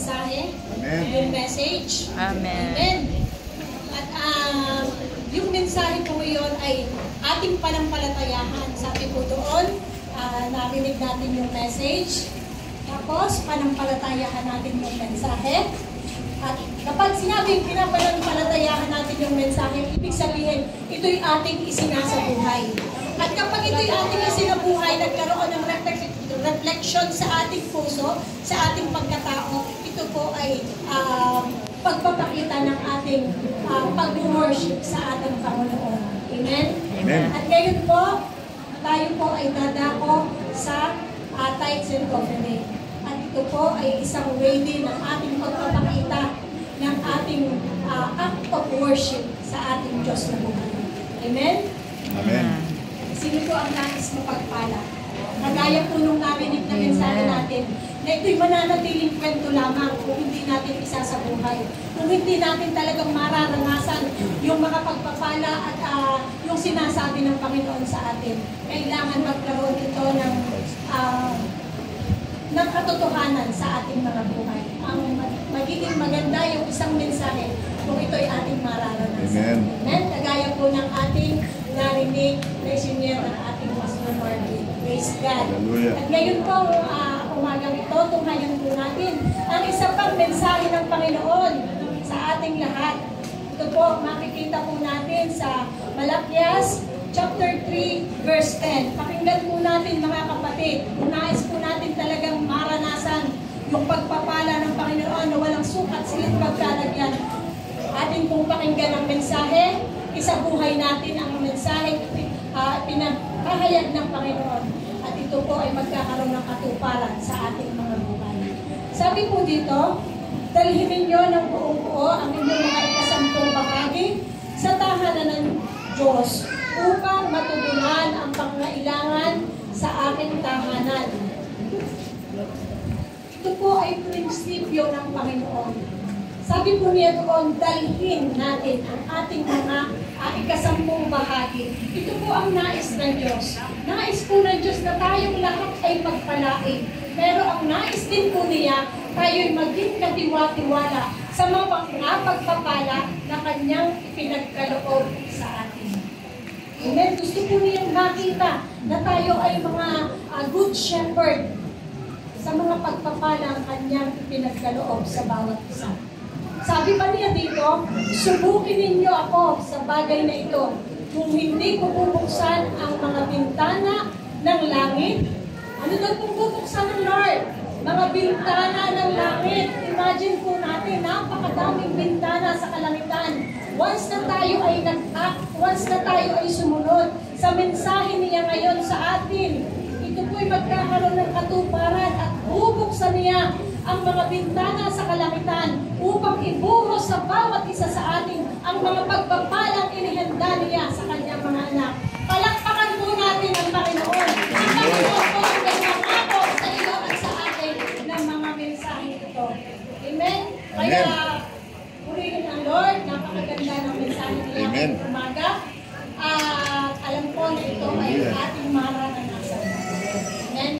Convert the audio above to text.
mensahe, Amen. yung message. Amen. Amen. At yung mensahe po yun ay ating panampalatayahan. Sabi po doon, narinig natin yung message. Tapos, panampalatayahan natin yung mensahe. At kapag sinabing pinampalatayahan natin yung mensahe, ibig sabihin, ito'y ating isinasabuhay. At kapag ito'y ating isinabuhay, nagkaroon ng reflection sa ating puso, sa ating pagkatao, ito po ay pagpapakita ng ating pag-worship sa ating Panginoon. Amen? Amen. At ngayon po, tayo po ay dadako sa tithes and offering. At ito po ay isang way din ng ating pagpapakita ng ating act of worship sa ating Diyos na buhay. Amen? Amen. Sino po ang nais mapagpala? Kagaya po nung narinig na mensahe natin, na ito'y mananatiling kwento lamang kung hindi natin isasabuhay. Kung hindi natin talagang mararanasan yung mga pagpapala at yung sinasabi ng Panginoon sa atin. Kailangan magkaroon ito ng katotohanan sa ating mga buhay. Ang magiging maganda yung isang mensahe kung ito'y ating mararanasan. Amen. Amen? Kagaya po ng ating narinig na isinyer ng ating Pastor Marvin. Praise God. Hallelujah. At ngayon po, umagang ito, tunghayan po natin ang isa pang mensahe ng Panginoon sa ating lahat. Ito po, makikita po natin sa Malakias chapter 3, verse 10. Pakinggan po natin mga kapatid. Nais po natin talagang maranasan yung pagpapala ng Panginoon na walang sukat silit pagkalagyan. Atin pong pakinggan ang mensahe, isabuhay natin ang mensahe pinahayag ng Panginoon. At ito po ay magkakaroon ng katuparan sa ating mga buhay. Sabi po dito, dalhin ninyo ng buong buo ang inyong mga ikasampung bahagi sa tahanan ng Diyos upang matugunan ang pangailangan sa aking tahanan. Ito po ay prinsipyo ng Panginoon. Sabi po niya doon, dalhin natin ang ating mga ikasampung bahagi. Ito po ang nais ng Diyos. Nais po ng Diyos na tayong lahat ay magpalain. Pero ang nais din po niya, tayo'y maging katiwa-tiwala sa mga pagpapala na kanyang ipinagkaloob sa atin. Amen. Gusto po niyang makita na tayo ay mga good shepherd sa mga pagpapala ang kanyang ipinagkaloob sa bawat isa. Sabi pa niya dito, subukin ninyo ako sa bagay na ito. Kung hindi ko bubuksan ang mga bintana ng langit, ano daw kung bubuksan ng Lord? Mga bintana ng langit. Imagine po natin, napakadaming bintana sa kalangitan. Once na tayo ay nag-act, once na tayo ay sumunod sa mensahe niya ngayon sa atin, ito po'y magkakaroon ng katuparan at bubuksan niya ang mga bintana sa kalangitan upang ibuhos sa bawat isa sa atin ang mga pagpapalang inihanda niya sa kanyang mga anak.